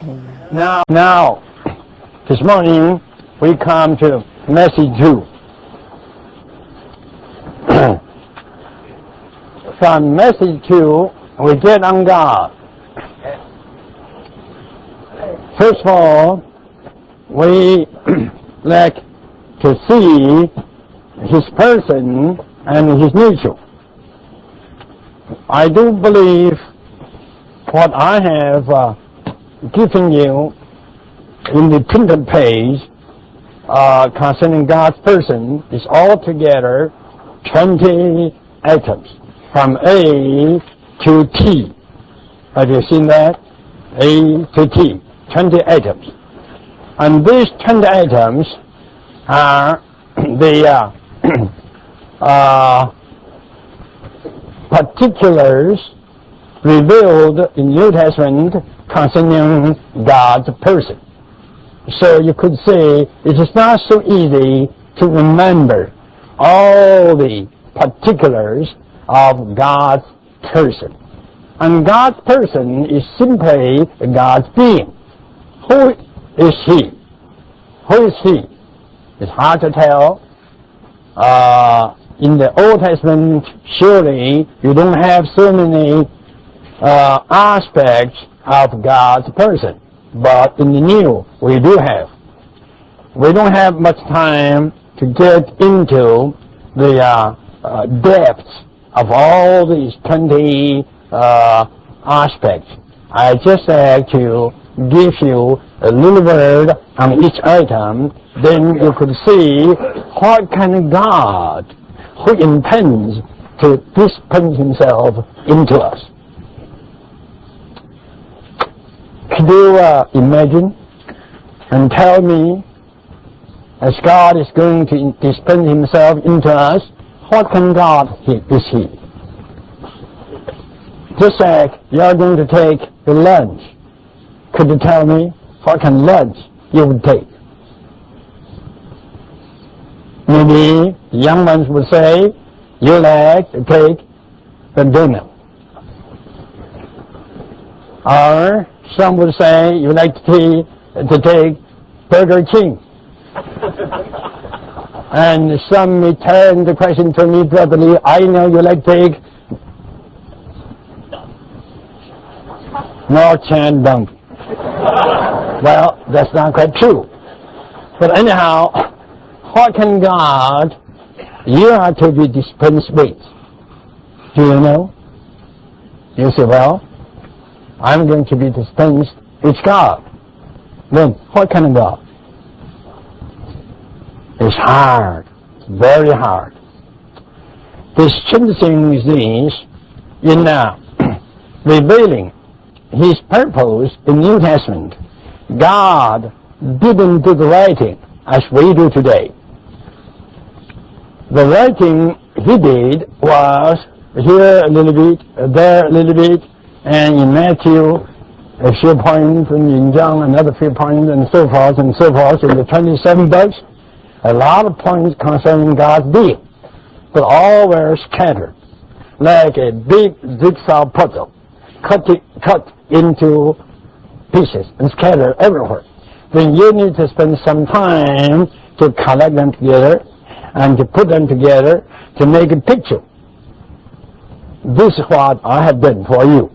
Now, this morning we come to message 2. From message 2, we get on God. First of all, we like to see His person and His nature. I do believe what I have given you in the printed page concerning God's person is altogether 20 items from A to T. Have you seen that? A to T, 20 items. And these 20 items are the particulars revealed in New Testament concerning God's person. So you could say it is not so easy to remember all the particulars of God's person. And God's person is simply God's being. Who is He? Who is He? It's hard to tell. In the Old Testament, surely you don't have so many aspects of God's person. But in the New, we do have. We don't have much time to get into the depths of all these 20 aspects. I just like to give you a little word on each item, then you could see what kind of God who intends to dispense Himself into us. Could you imagine and tell me, as God is going to dispense Himself into us, what kind of God is He? Just like you are going to take your lunch, could you tell me what kind of lunch you would take? Maybe the young ones would say, you like to take the dinner. Or some would say, you like to take Burger King. And some may turn the question to me probably, I know you like to take North Chan Donkey. Well, that's not quite true. But anyhow, what can God you are to be dispensed with? Do you know? You say, well, I'm going to be dispensed with God. Then, what kind of God? It's hard. It's very hard. The strange thing is this, in revealing His purpose in New Testament, God didn't do the writing as we do today. The writing He did was here a little bit, there a little bit, and in Matthew a few points, and in John another few points, and so forth, in the 27 books, a lot of points concerning God's being, but all were scattered, like a big jigsaw puzzle, cut into pieces and scattered everywhere. Then you need to spend some time to collect them together and to put them together to make a picture. This is what I have done for you.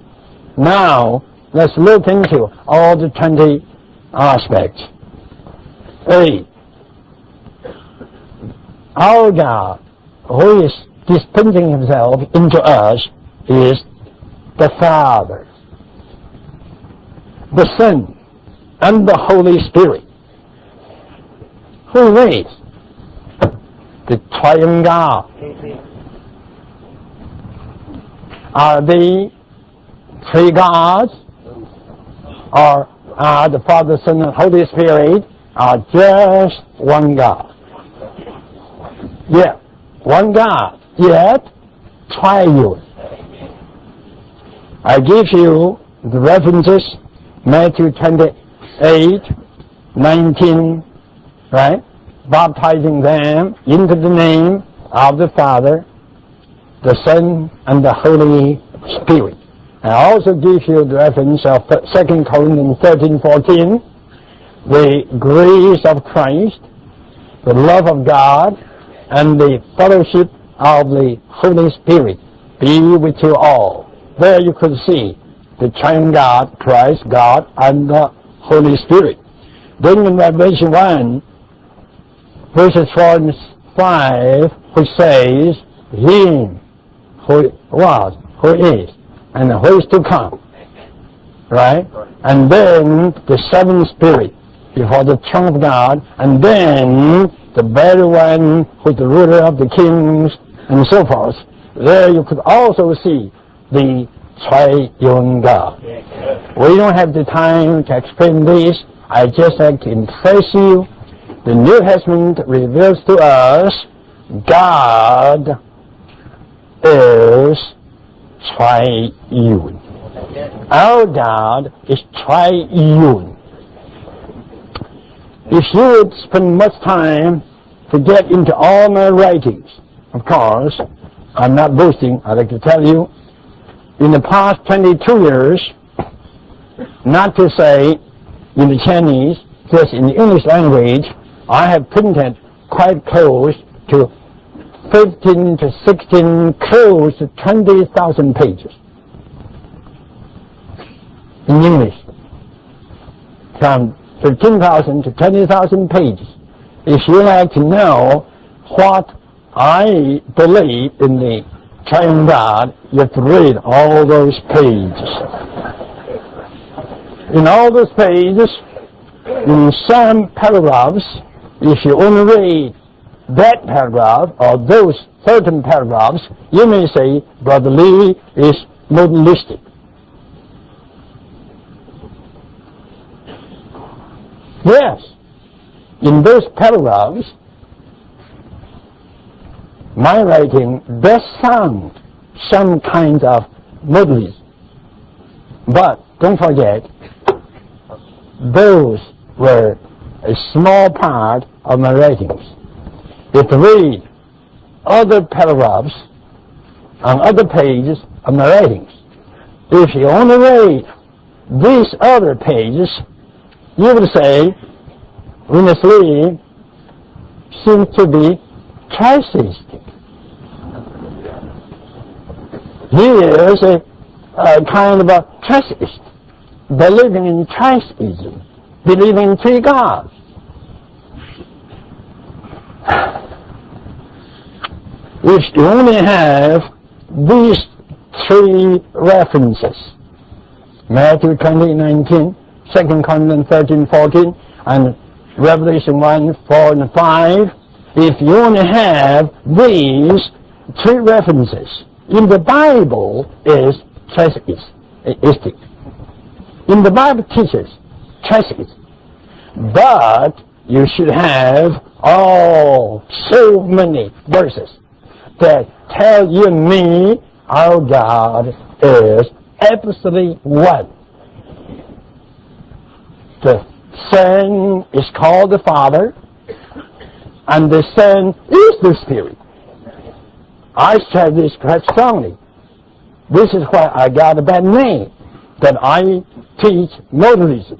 Now, let's look into all the 20 aspects. A, our God, who is dispensing Himself into us, is the Father, the Son, and the Holy Spirit. Who is the Triune God? Are they three gods? Or are the Father, Son, and Holy Spirit are just one God? Yeah, one God, yet triune. I give you the references, Matthew 28, 19, right? Baptizing them into the name of the Father, the Son, and the Holy Spirit. I also give you the reference of 2 Corinthians 13:14, the grace of Christ, the love of God, and the fellowship of the Holy Spirit be with you all. There you could see the triune God, Christ, God, and the Holy Spirit. Then in Revelation 1, verses 4 and 5, which says, Him who was, who is, and who is to come. Right? And then the seven spirits before the throne of God, and then the very one who is the ruler of the kings, and so forth. There you could also see the triune God. We don't have the time to explain this. I just like to impress you. The New Testament reveals to us God is triune. Our God is triune. If you would spend much time to get into all my writings, of course, I'm not boasting, I'd like to tell you, in the past 22 years, not to say in the Chinese, just in the English language, I have printed quite close to 15 to 16, close to 20,000 pages in English, from 15,000 to 20,000 pages. If you like to know what I believe in the triune God, you have to read all those pages. In all those pages, in some paragraphs, if you only read that paragraph or those certain paragraphs, you may say Brother Lee is modalistic. Yes, in those paragraphs, my writing does sound some kind of modalism. But don't forget, those were a small part of my writings. If you read other paragraphs on other pages of my writings, if you only read these other pages, you would say, Witness Lee seems to be tritheistic. He is a kind of a tritheist, believing in tritheism, believing in three gods. If you only have these three references, Matthew 20:19, 2 Corinthians 13:14, and Revelation 1:4 and 5, if you only have these three references, in the Bible is tritheistic. In the Bible teaches tritheism. But you should have so many verses that tell you and me our God is absolutely one. The Son is called the Father, and the Son is the Spirit. I said this quite strongly. This is why I got a bad name, that I teach modalism.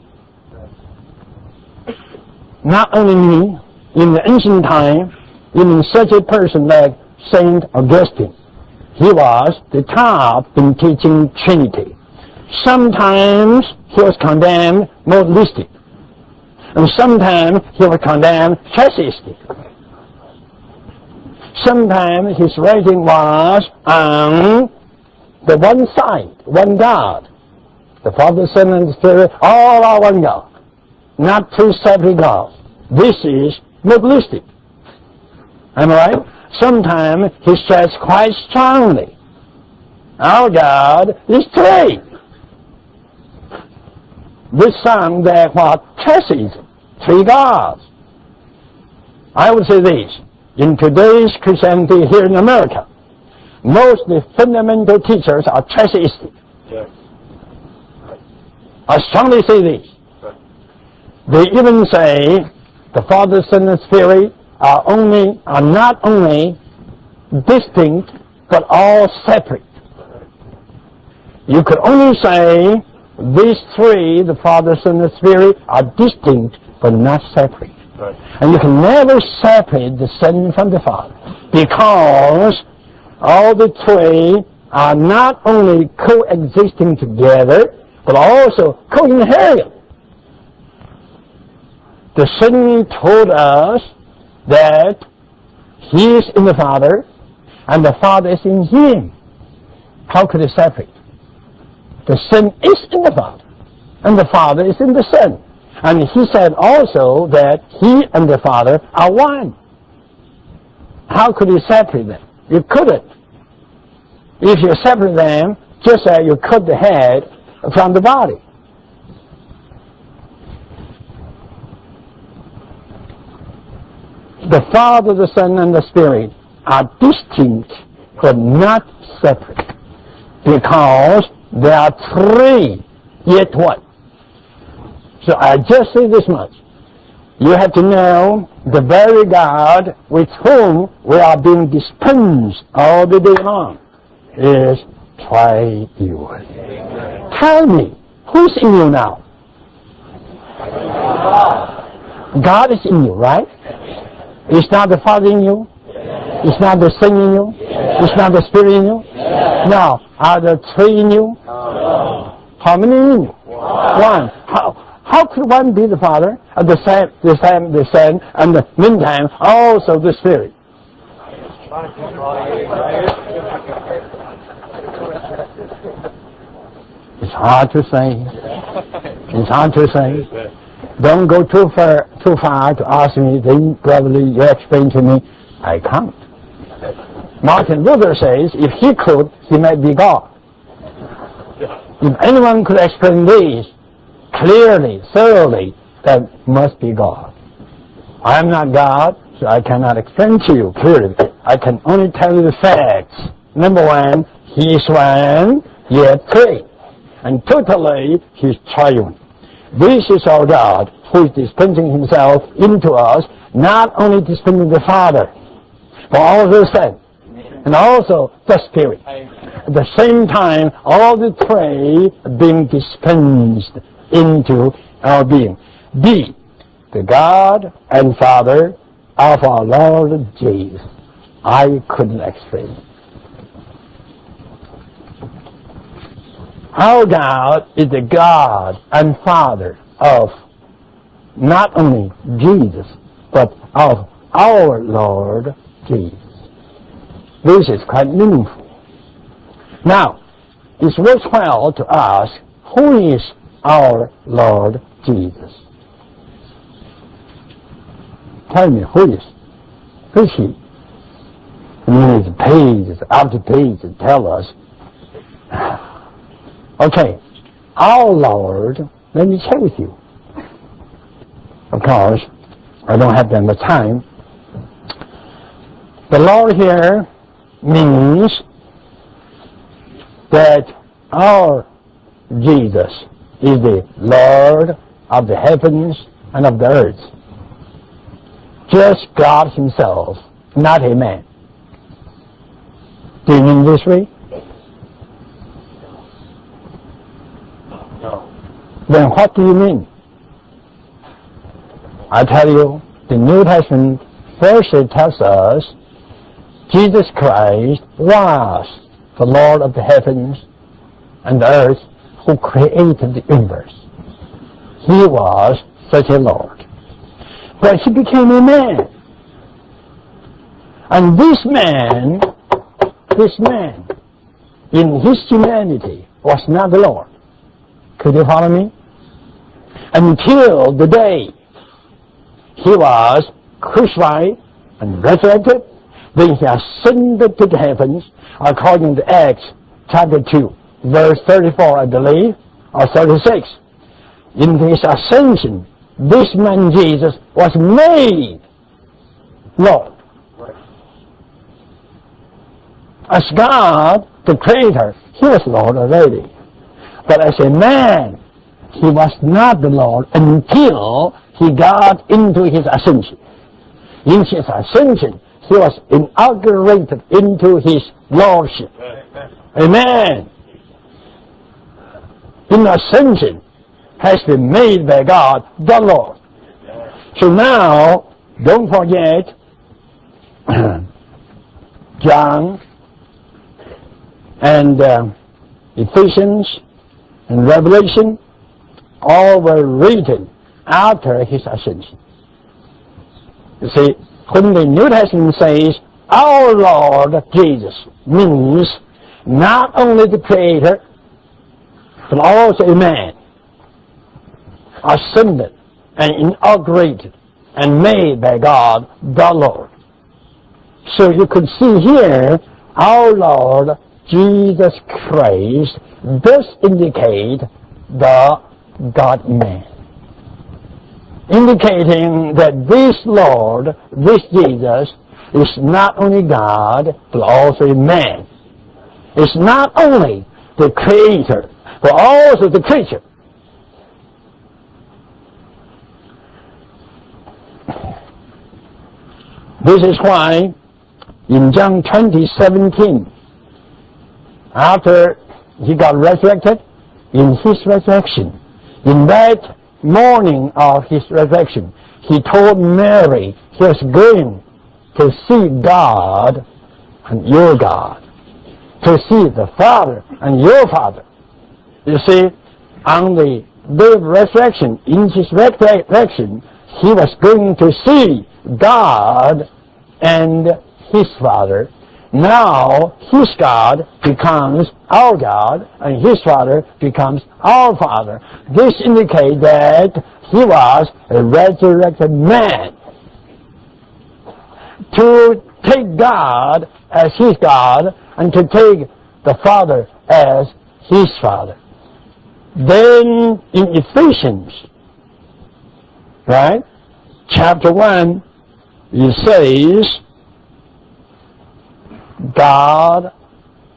Not only me, in the ancient time, even such a person like Saint Augustine, he was the top in teaching Trinity. Sometimes he was condemned modalistic, and sometimes he was condemned tritheistic. Sometimes his writing was on the one side, one God. The Father, Son, and Spirit, all are one God, not two separate gods. This is modalistic. Am I right? Sometimes he says quite strongly, our God is three. This sounds like what? Tritheism, three gods. I would say this, in today's Christianity here in America, most of the fundamental teachers are tritheistic. Yes. I strongly say this. They even say the Father, Son, and Spirit are not only distinct, but all separate. You could only say these three, the Father, Son, and Spirit, are distinct but not separate. Right. And you can never separate the Son from the Father, because all the three are not only coexisting together, but also co-inherent. The Son told us that He is in the Father, and the Father is in Him. How could they separate? The Son is in the Father, and the Father is in the Son. And He said also that He and the Father are one. How could you separate them? You couldn't. If you separate them, just as you cut the head from the body. The Father, the Son, and the Spirit are distinct but not separate, because there are three, yet one. So I just say this much. You have to know the very God with whom we are being dispensed all the day long is triune. Tell me, who's in you now? God is in you, right? Is not the Father in you? Is not the Son in you? Is not the Spirit in you? Now, are the three in you? How many in you? One. How could one be the Father, and the Son, and the meantime also the Spirit? It's hard to say. It's hard to say. Don't go too far to ask me, then probably you explain to me. I can't. Martin Luther says, if he could, he might be God. If anyone could explain this clearly, thoroughly, that must be God. I am not God, so I cannot explain to you clearly. I can only tell you the facts. Number one, He is one, yet three. And totally, He is triune. This is our God, who is dispensing Himself into us, not only dispensing the Father, but also the Son, and also the Spirit. At the same time, all the three being dispensed into our being. Be the God and Father of our Lord Jesus. I couldn't explain. Our God is the God and Father of not only Jesus, but of our Lord Jesus. This is quite meaningful. Now, it's worthwhile to ask, who is our Lord Jesus? Tell me, who is? Who is He? And these pages after pages tell us. Okay, our Lord, let me share with you. Of course, I don't have that much time. The Lord here means that our Jesus is the Lord of the heavens and of the earth. Just God Himself, not a man. Do you mean this way? No. Then what do you mean? I tell you, the New Testament first tells us Jesus Christ was the Lord of the heavens and the earth, who created the universe. He was such a Lord. But He became a man. And this man, in His humanity, was not the Lord. Could you follow me? Until the day He was crucified and resurrected, then He ascended to the heavens, according to Acts chapter 2, verse 34, I believe, or 36. In His ascension, this man Jesus was made Lord. As God, the Creator, He was Lord already. But as a man, He was not the Lord until He got into His ascension. In His ascension, He was inaugurated into His Lordship. Amen. in ascension has been made by God the Lord. So now, don't forget, John and Ephesians and Revelation all were written after his ascension. You see, when the New Testament says, our Lord Jesus, means not only the Creator, but also a man, ascended and inaugurated and made by God the Lord. So you could see here, our Lord Jesus Christ does indicate the God-man, indicating that this Lord, this Jesus, is not only God, but also a man. It's not only the Creator, but also the creature. This is why in John 20:17, after he got resurrected, in his resurrection, in that morning of his resurrection, he told Mary he was going to see God and your God, to see the Father and your Father. You see, on the day of resurrection, in his resurrection, he was going to see God and his Father. Now, his God becomes our God, and his Father becomes our Father. This indicates that he was a resurrected man. To take God as his God, and to take the Father as his Father. Then, in Ephesians, right, chapter 1, it says, God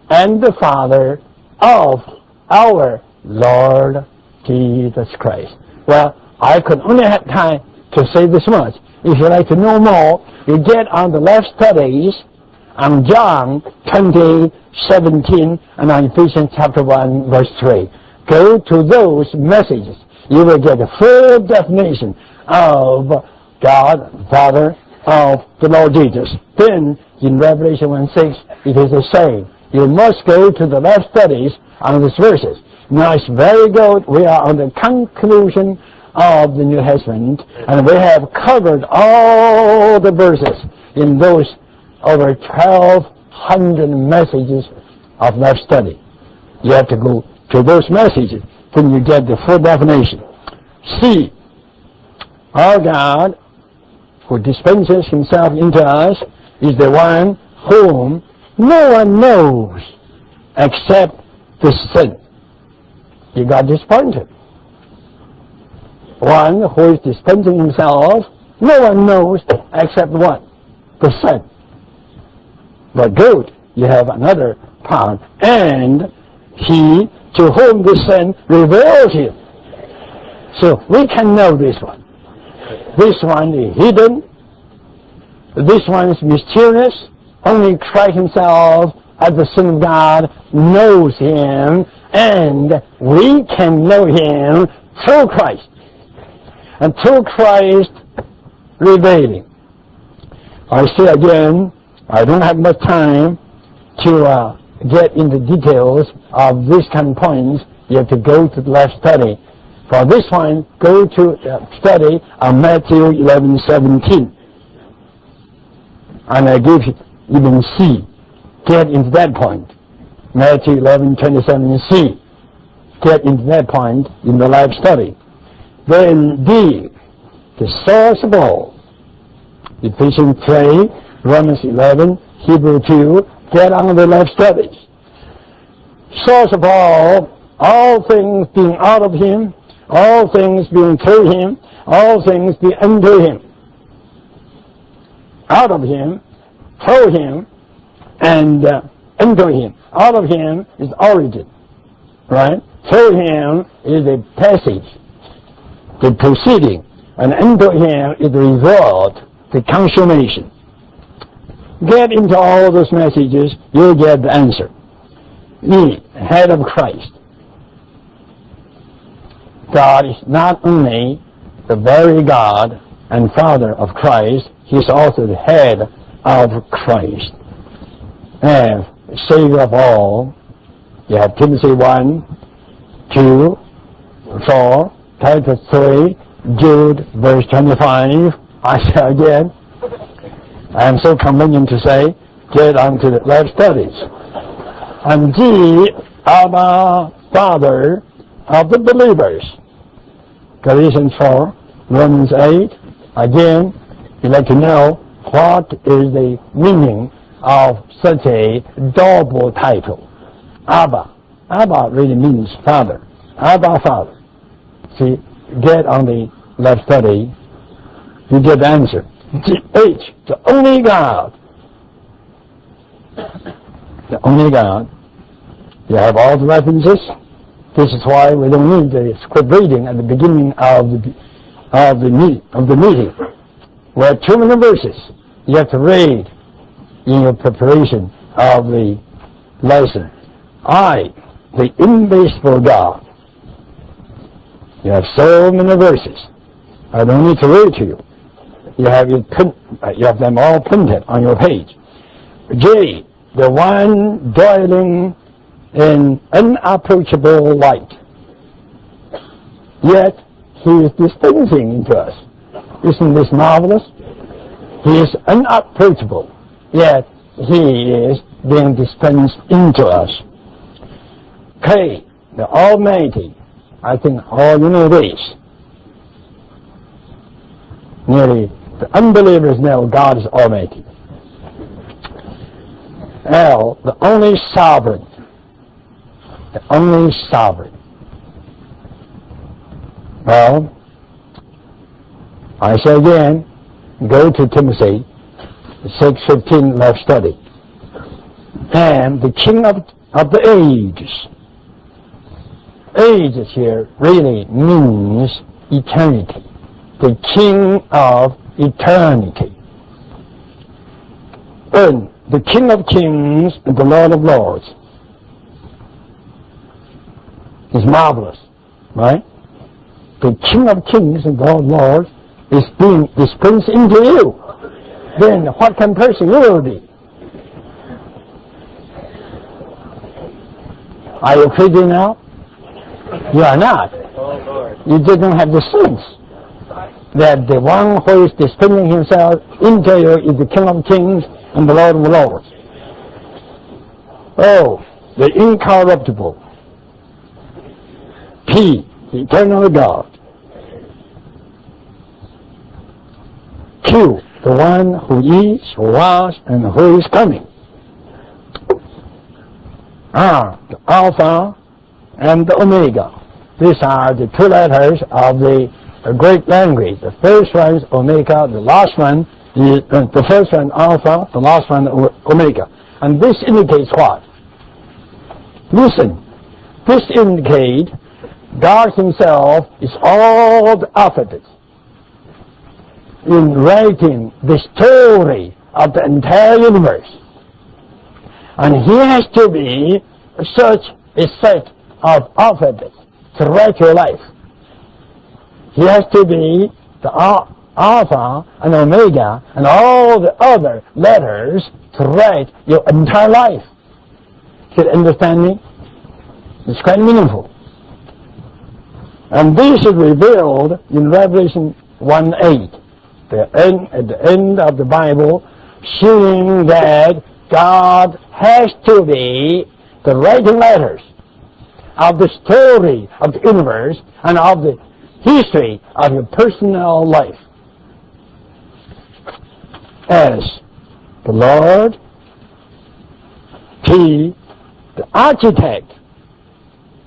and the Father of our Lord Jesus Christ. Well, I could only have time to say this much. If you'd like to know more, you get on the left studies on John 20:17 and on Ephesians chapter 1 verse 3. Go to those messages. You will get a full definition of God, Father, of the Lord Jesus. Then, in Revelation 1:6, it is the same. You must go to the left studies on these verses. Now, it's very good. We are on the conclusion of the New Testament, and we have covered all the verses in those over 1,200 messages of left study. You have to go to those messages, then you get the full definition. See, our God, who dispenses himself into us, is the one whom no one knows except the Son. He got disappointed. One who is dispensing himself, no one knows except what? The Son. But good, you have another part. And he to whom the Son reveals him. So we can know this one. This one is hidden. This one is mysterious. Only Christ himself, as the Son of God, knows him. And we can know him through Christ. And through Christ revealing. I say again, I don't have much time to get into details of these kind of points. You have to go to the last study. For this one, go to study on Matthew 11:17. And I give you even C. Get into that point. Matthew 11:27C. Get into that point in the life study. Then D, the source of all. Ephesians 3, Romans 11, Hebrew 2, get on the life studies. Source of all things being out of him, all things being through him, all things being unto him. Out of him, through him, and unto him. Out of him is origin, right? Through him is the passage, the proceeding, and unto him is the result, the consummation. Get into all those messages, you'll get the answer. E, head of Christ. God is not only the very God and Father of Christ, He is also the head of Christ and Savior of all. You have Timothy 1, 2, 4, Titus 3, Jude, verse 25. I say again, I am so convenient to say, get on to the life studies. And G, Abba, Father of the believers. Galatians 4, Romans 8. Again, you'd like to know what is the meaning of such a double title. Abba. Abba really means Father. Abba, Father. See, get on the left study, you get the answer. H, the only God. The only God. You have all the references. This is why we don't need the script reading at the beginning of the meeting. We have 2 minute verses you have to read in your preparation of the lesson. I, the invisible God. You have so many verses. I don't need to read to you. You have them all printed on your page. J, the one dwelling in unapproachable light. Yet He is dispensing into us. Isn't this marvelous? He is unapproachable, yet He is being dispensed into us. K, the Almighty. I think all you know this. Nearly the unbelievers know God is Almighty. L, the only sovereign. The only sovereign. Well, I say again, go to Timothy 6:15 left study. And the King of the ages. Ages here really means eternity. The King of eternity. And the King of kings and the Lord of lords. Is marvelous, right? The King of kings and Lord of lords is being dispensed into you. Then what kind of person you will be? Are you crazy now? You are not. You didn't have the sense that the one who is dispensing himself into you is the King of kings and the Lord of lords. Oh, the incorruptible. P, the eternal God. Q, the one who is, who was, and who is coming. R, the Alpha and the Omega. These are the 2 letters of the Greek language. The first one is Omega, the last one is the first one Alpha, the last one Omega. And this indicates what? Listen, this indicates God Himself is all the alphabet in writing the story of the entire universe. And He has to be such a set of alphabets to write your life. He has to be the Alpha and Omega and all the other letters to write your entire life. Can you understand me? It's quite meaningful. And this is revealed in Revelation 1:8, at the end of the Bible, showing that God has to be the writing letters of the story of the universe and of the history of your personal life. As the Lord, T, the architect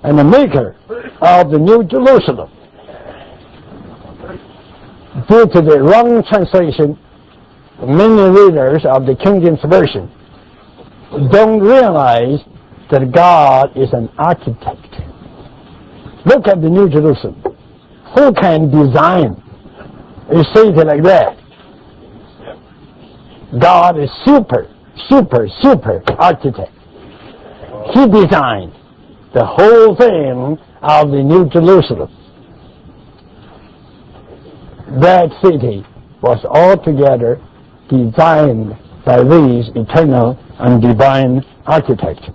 and the maker of the New Jerusalem. Due to the wrong translation, many readers of the King James Version don't realize that God is an architect. Look at the New Jerusalem. Who can design a city like that? God is super architect. He designed the whole thing of the New Jerusalem. that city was altogether designed by these eternal and divine architects.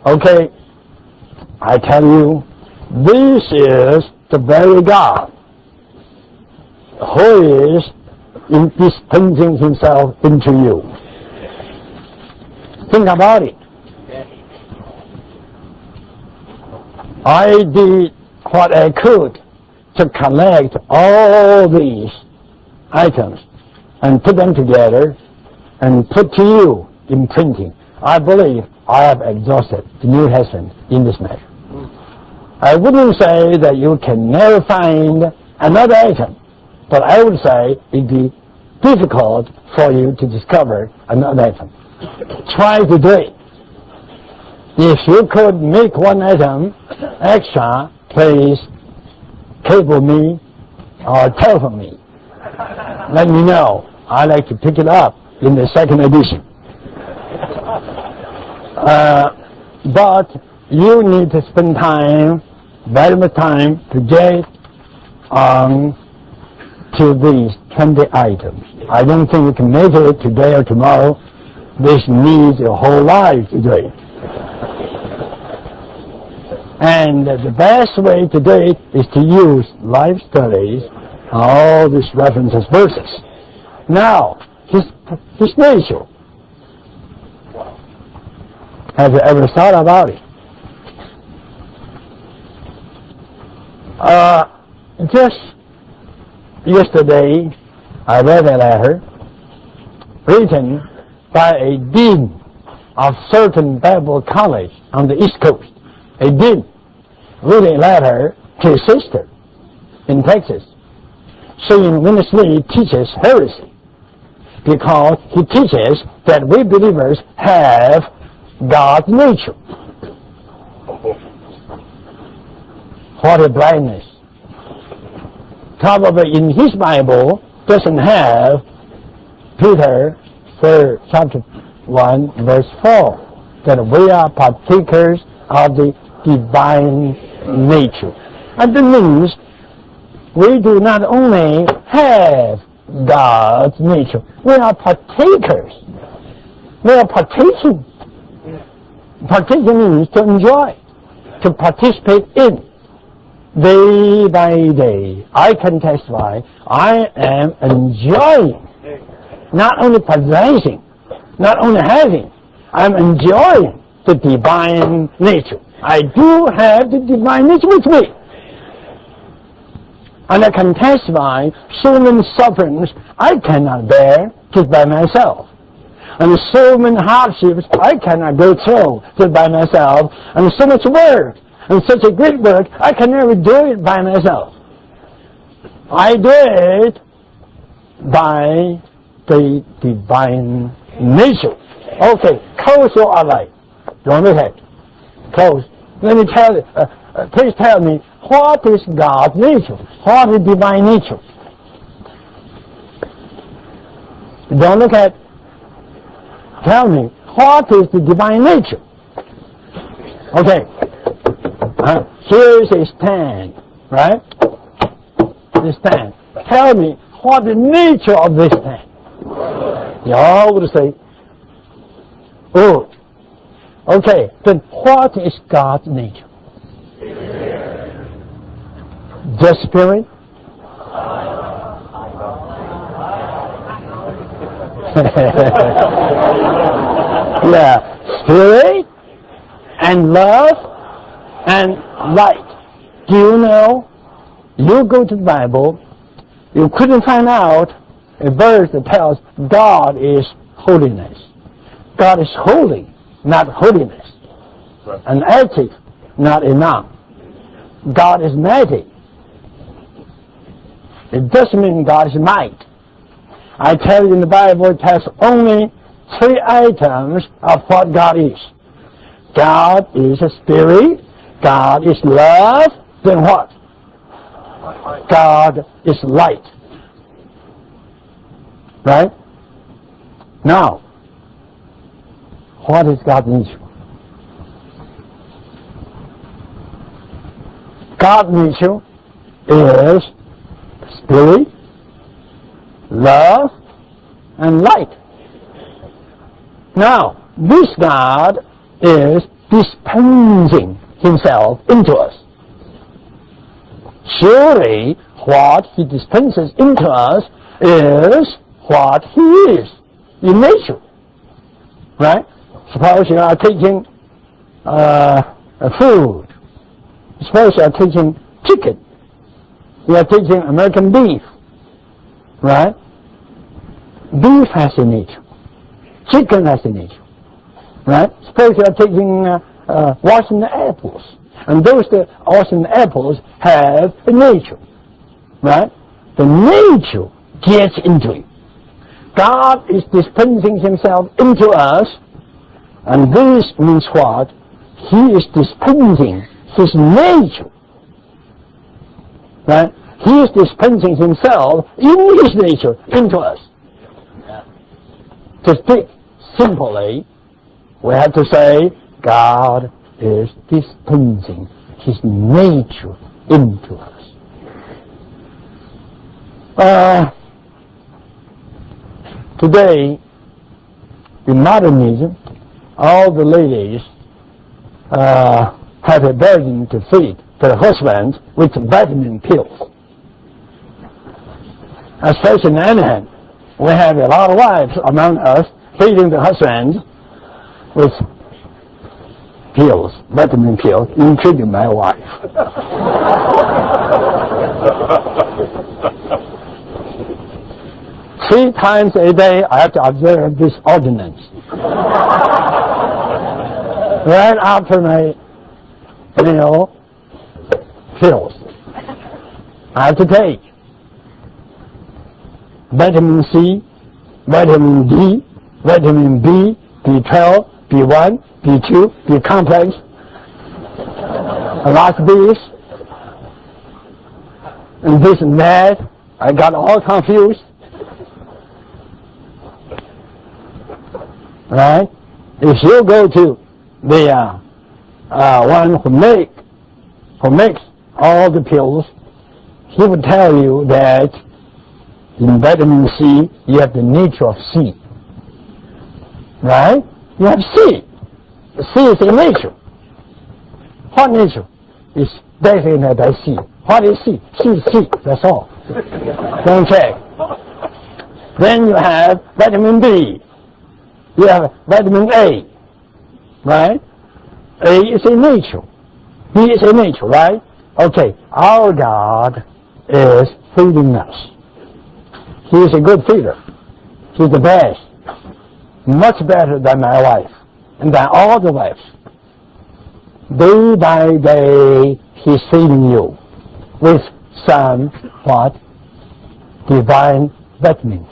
Okay, I tell you, this is the very God who is dispensing himself into you. Think about it. I did what I could to collect all these items and put them together and put to you in printing. I believe I have exhausted the New Testament in this matter. I wouldn't say that you can never find another item, but I would say it'd be difficult for you to discover another item. Try to do it. If you could make one item extra, please cable me or telephone me. Let me know. I'd like to pick it up in the second edition. But you need to spend time, valuable time, to get on to these 20 items. I don't think you can make it today or tomorrow. This needs a whole life to do it. And the best way to do it is to use life studies, all these references verses. Now, his nature. Have you ever thought about it? Just yesterday, I read a letter written by a dean of certain Bible college on the East Coast. A dean wrote a letter to his sister in Texas saying Winnesley teaches heresy because he teaches that we believers have God's nature. What a blindness. Probably in his Bible doesn't have Peter chapter 1 verse 4 that we are partakers of the divine nature. And that means we do not only have God's nature, we are partakers. We are partaking. Partaking means to enjoy, to participate in. Day by day, I can testify, I am enjoying, not only possessing, not only having, I'm enjoying the divine nature. I do have the divine nature with me. And I can testify so many sufferings I cannot bear just by myself. And so many hardships I cannot go through just by myself. And so much work, and such a great work, I can never do it by myself. I do it by the divine nature. Okay, close your eyes. Don't look at it. Close. Let me tell you, please tell me, what is God's nature? What is divine nature? Don't look at it. Tell me, what is the divine nature? Okay. Here is a stand, right? This stand. Tell me, what is the nature of this stand? You all would say, oh. Okay, then what is God's nature? The Spirit? Yeah, Spirit and love and light. Do you know, you go to the Bible, you couldn't find out a verse that tells God is holiness. God is holy, not holiness. Right. An adjective, not a noun. God is mighty. It doesn't mean God is might. I tell you in the Bible it has only 3 items of what God is. God is a spirit, God is love, then what? God is light. Right? Now, what is God's nature? God's nature is spirit, love, and light. Now, this God is dispensing himself into us. Surely, what he dispenses into us is what he is in nature. Right? Suppose you are taking food. Suppose you are taking chicken. You are taking American beef. Right? Beef has a nature. Chicken has a nature. Right? Suppose you are taking Washington apples. And those Washington apples have a nature. Right? The nature gets into it. God is dispensing himself into us, and this means what? He is dispensing his nature. Right? He is dispensing himself in his nature into us. To speak simply, we have to say God is dispensing his nature into us. Today, in modernism, all the ladies have a burden to feed their husbands with vitamin pills. Especially in the other hand, we have a lot of wives among us feeding the husbands with pills, vitamin pills, including my wife. Three times a day I have to observe this ordinance. Right after my, pills, I have to take vitamin C, vitamin D, vitamin B, B12, B1, B2, B complex, a lot of these, and this and that. I got all confused. Right? If you go to the one who makes all the pills, he would tell you that in vitamin C you have the nature of C. Right? You have C. C is a nature. What nature is designated by C? What is C? C is C. That's all. Don't check. Then you have vitamin B. You have vitamin A, right? A is a nature. B is a nature, right? Okay, our God is feeding us. He is a good feeder. He's the best. Much better than my wife and than all the wives. Day by day, he's feeding you with some, what? Divine vitamins.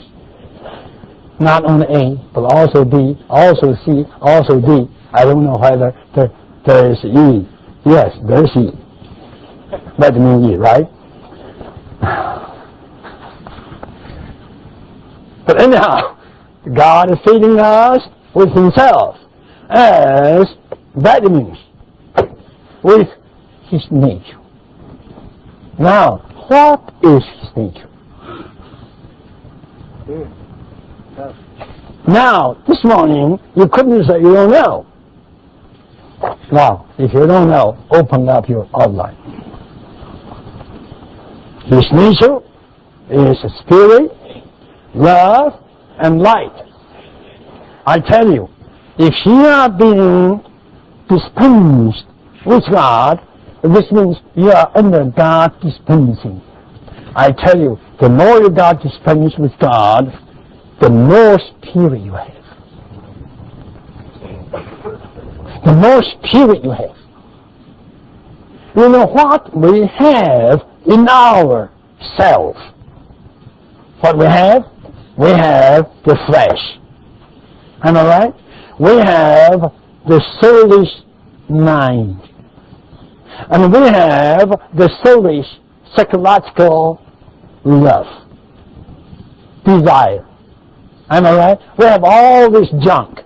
Not only A, but also B, also C, also D. I don't know whether there is E. Yes, there is E. Vitamin E, right? But anyhow, God is feeding us with himself as vitamins, with his nature. Now, what is his nature? Now, this morning, you couldn't say you don't know. Now, if you don't know, open up your outline. His nature is spirit, love, and light. I tell you, if you are being dispensed with God, this means you are under God dispensing. I tell you, the more you got dispensed with God, the more spirit you have. The more spirit you have. You know what we have in ourself? What we have? We have the flesh. Am I right? We have the soulish mind. And we have the soulish psychological love, desire. Am I right? We have all this junk.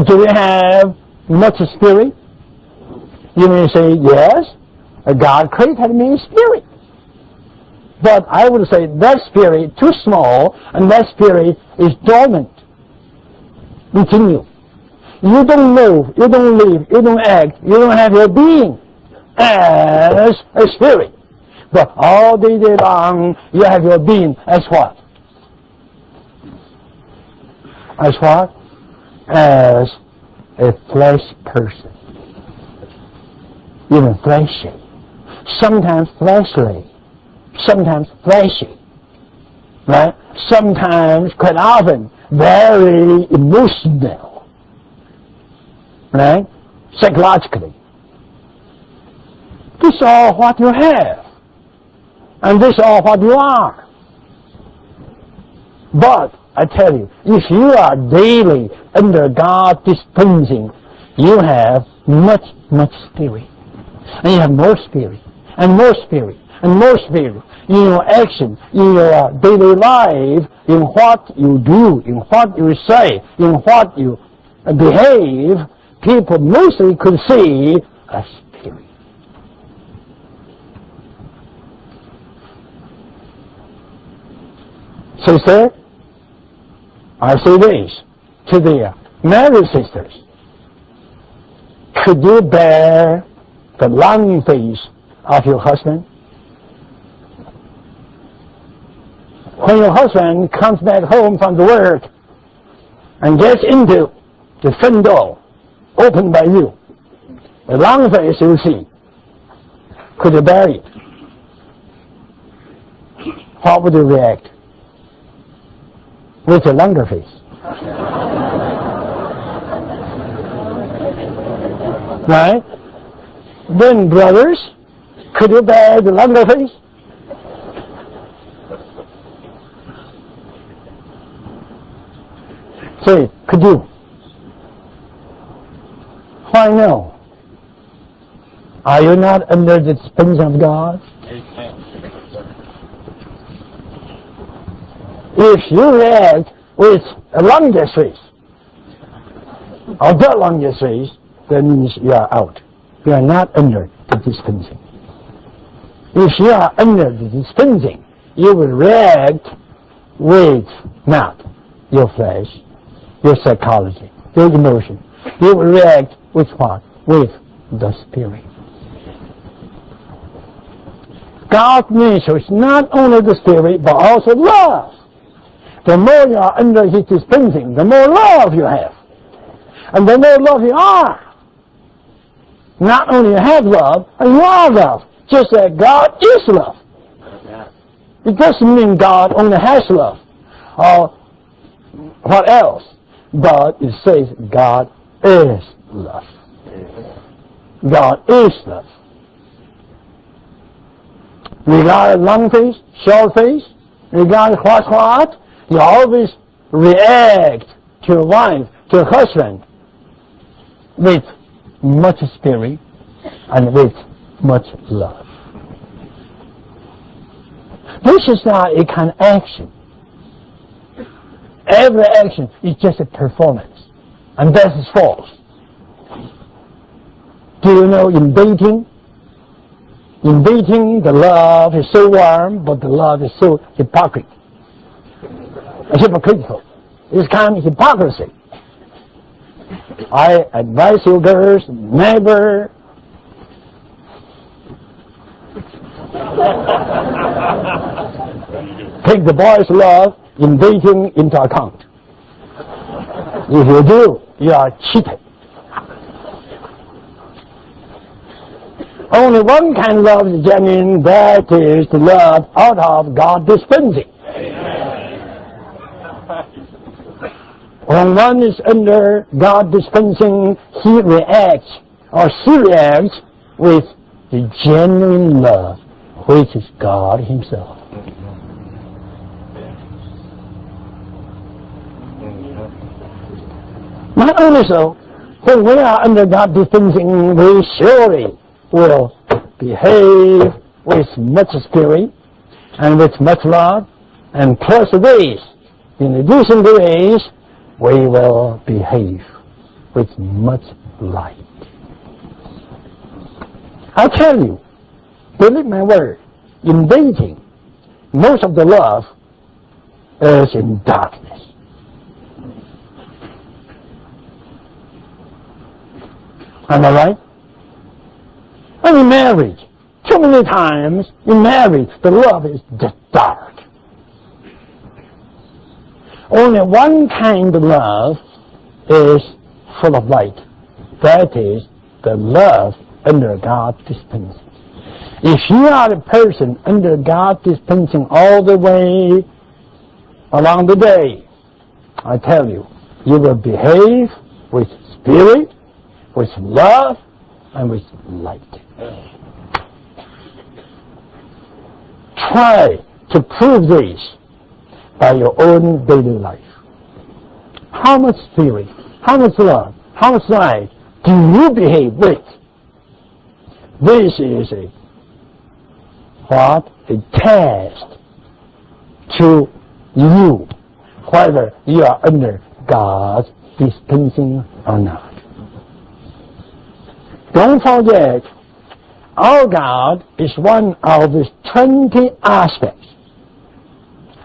Do we have much spirit? You may say, yes, God created me in spirit. But I would say that spirit too small, and that spirit is dormant within you. You don't move, you don't live, you don't act, you don't have your being as a spirit. But all day long, you have your being as what? As what? As a flesh person. Even fleshy. Sometimes fleshly. Sometimes fleshy. Right? Sometimes, quite often, very emotional. Right? Psychologically. This is all what you have. And this is all what you are. But, I tell you, if you are daily under God's dispensing, you have much, much spirit. And you have more spirit, and more spirit, and more spirit in your action, in your daily life, in what you do, in what you say, in what you behave. People mostly could see a spirit. Sister, I say this to the married sisters. Could you bear the long face of your husband? When your husband comes back home from the work and gets into the front door opened by you, the long face you see, could you bear it? How would you react? With a longer face. Right? Then, brothers, could you bear the longer face? Say, could you? Why no? Are you not under the dispensing of God? If you react with a longer face, or the longer face, that means you are out. You are not under the dispensing. If you are under the dispensing, you will react with not your flesh, your psychology, your emotion. You will react with what? With the Spirit. God's nature is not only the Spirit, but also love. The more you are under His dispensing, the more love you have. And the more love you are. Not only you have love, and you are love. Just that God is love. It doesn't mean God only has love. Or what else? But it says God is love. God is love. Regardless long face, short face, regardless what, you always react to your wife, to your husband, with much spirit and with much love. This is not a kind of action. Every action is just a performance, and that is false. Do you know in dating, the love is so warm, but the love is so hypocritical. It's kind of hypocrisy. I advise you girls, never take the boy's love in dating into account. If you do, you are cheated. Only one kind of love is genuine, that is the love out of God dispensing. When one is under God dispensing, he reacts, or she reacts, with the genuine love, which is God Himself. Not only so, when we are under God dispensing, we surely will behave with much spirit and with much love, and plus this, in addition to this, we will behave with much light. I tell you, believe my word, in dating, most of the love is in darkness. Am I right? And in marriage, too many times in marriage, the love is just dark. Only one kind of love is full of light. That is the love under God's dispensing. If you are a person under God's dispensing all the way along the day, I tell you, you will behave with spirit, with love, and with light. Try to prove this by your own daily life. How much spirit, how much love, how much light do you behave with? This is a test to you, whether you are under God's dispensing or not. Don't forget, our God is one of His 20 aspects.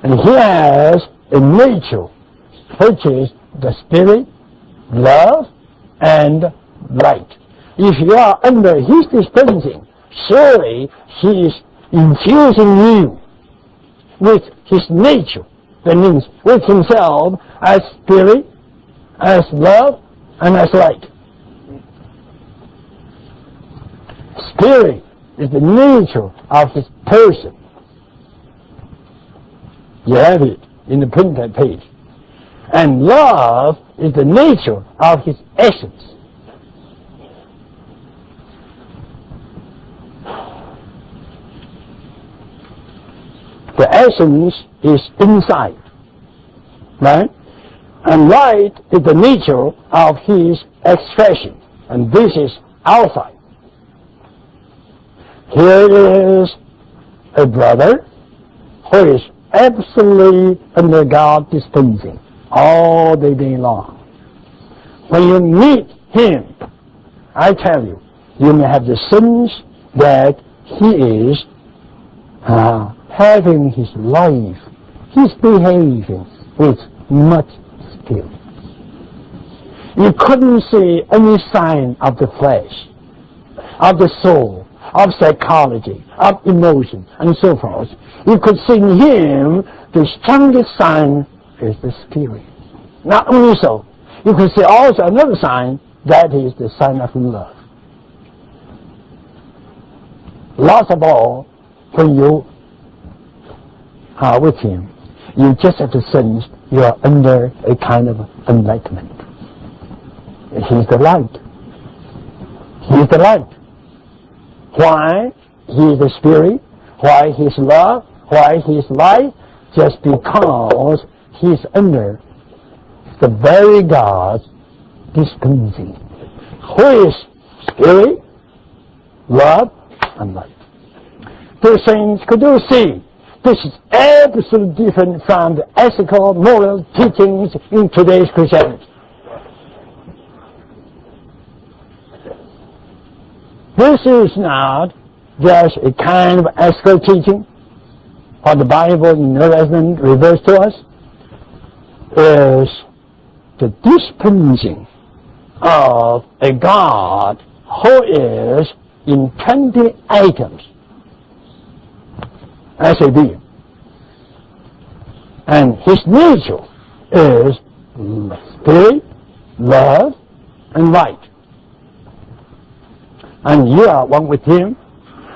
And He has a nature which is the spirit, love, and light. If you are under His dispensing, surely He is infusing you with His nature. That means with Himself as spirit, as love, and as light. Spirit is the nature of His person. You have it in the printed page. And love is the nature of His essence. The essence is inside, right? And light is the nature of His expression, and this is outside. Here is a brother who is absolutely under God's dispensing all the day long. When you meet him, I tell you, you may have the sense that he is having his life, he's behaving with much spirit. You couldn't see any sign of the flesh, of the soul, of psychology, of emotion, and so forth. You could see in him the strongest sign is the spirit. Not only so, you could see also another sign, that is the sign of love. Last of all, when you are with him, you just have to sense you are under a kind of enlightenment. He's the light. He's the light. Why he is the spirit? Why he is love? Why he is light? Just because he is under the very God's dispensing, who is spirit, love, and light. Dear saints, could you see? This is absolutely different from the ethical, moral teachings in today's Christianity. This is not just a kind of ethical teaching, what the Bible in the New Testament reveals to us, is the dispensing of a God who is in 20 items as a being. And his nature is spirit, love, and light. And you are one with him,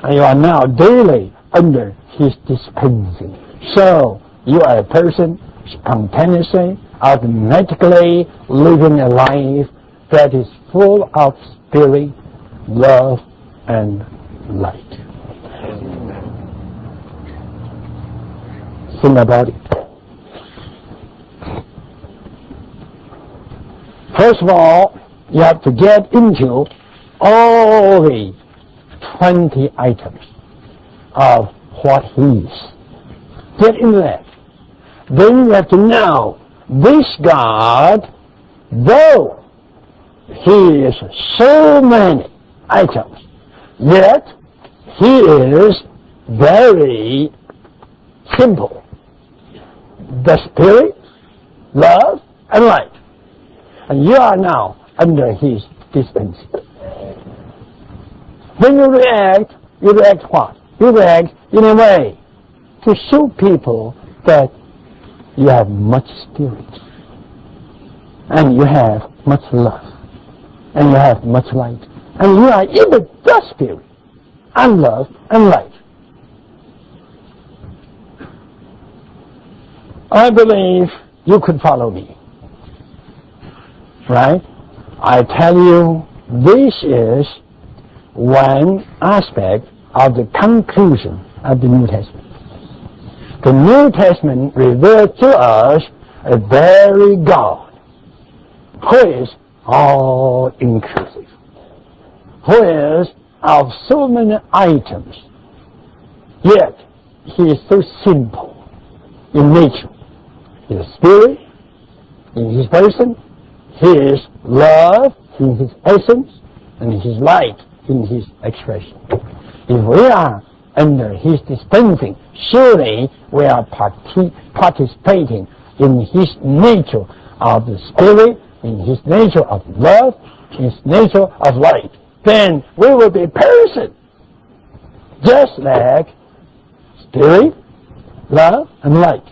and you are now daily under his dispensing. So you are a person spontaneously, automatically living a life that is full of spirit, love, and light. Think about it. First of all, you have to get into all the 20 items of what he is. Get into that. Then you have to know this God, though he is so many items, yet he is very simple. The Spirit, love, and light. And you are now under His dispensing. When you react what? You react in a way to show people that you have much Spirit, and you have much love, and you have much light, and you are in the Spirit, and love, and light. I believe you could follow me. Right? I tell you, this is one aspect of the conclusion of the New Testament. The New Testament reveals to us a very God who is all-inclusive, who is of so many items, yet He is so simple in nature. His Spirit, in His person, His love in His essence, and His light in His expression. If we are under His dispensing, surely we are participating in His nature of the Spirit, in His nature of love, His nature of light. Then we will be person, just like Spirit, love, and light.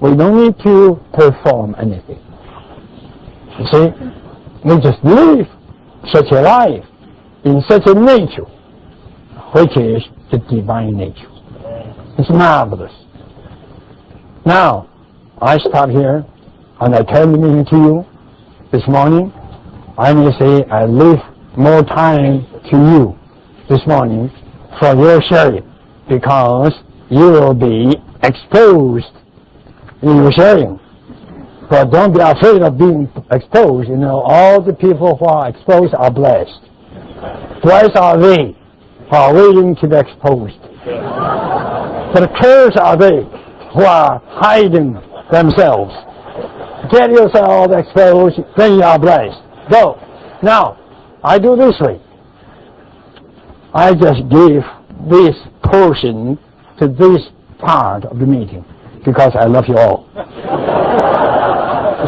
We don't need to perform anything. You see, we just live such a life in such a nature, which is the divine nature. It's marvelous. Now, I stop here and I turn the meeting to you this morning. I may say I leave more time to you this morning for your sharing, because you will be exposed in your sharing. But don't be afraid of being exposed. You know, all the people who are exposed are blessed. Blessed are they who are waiting to be exposed. But cursed are they who are hiding themselves. Get yourself exposed, then you are blessed. Go. Now, I do this way. I just give this portion to this part of the meeting, because I love you all.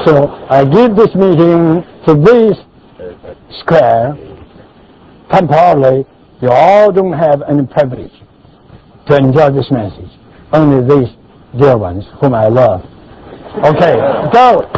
So I give this meeting to this square. Temporarily, you all don't have any privilege to enjoy this message. Only these dear ones whom I love. Okay, go.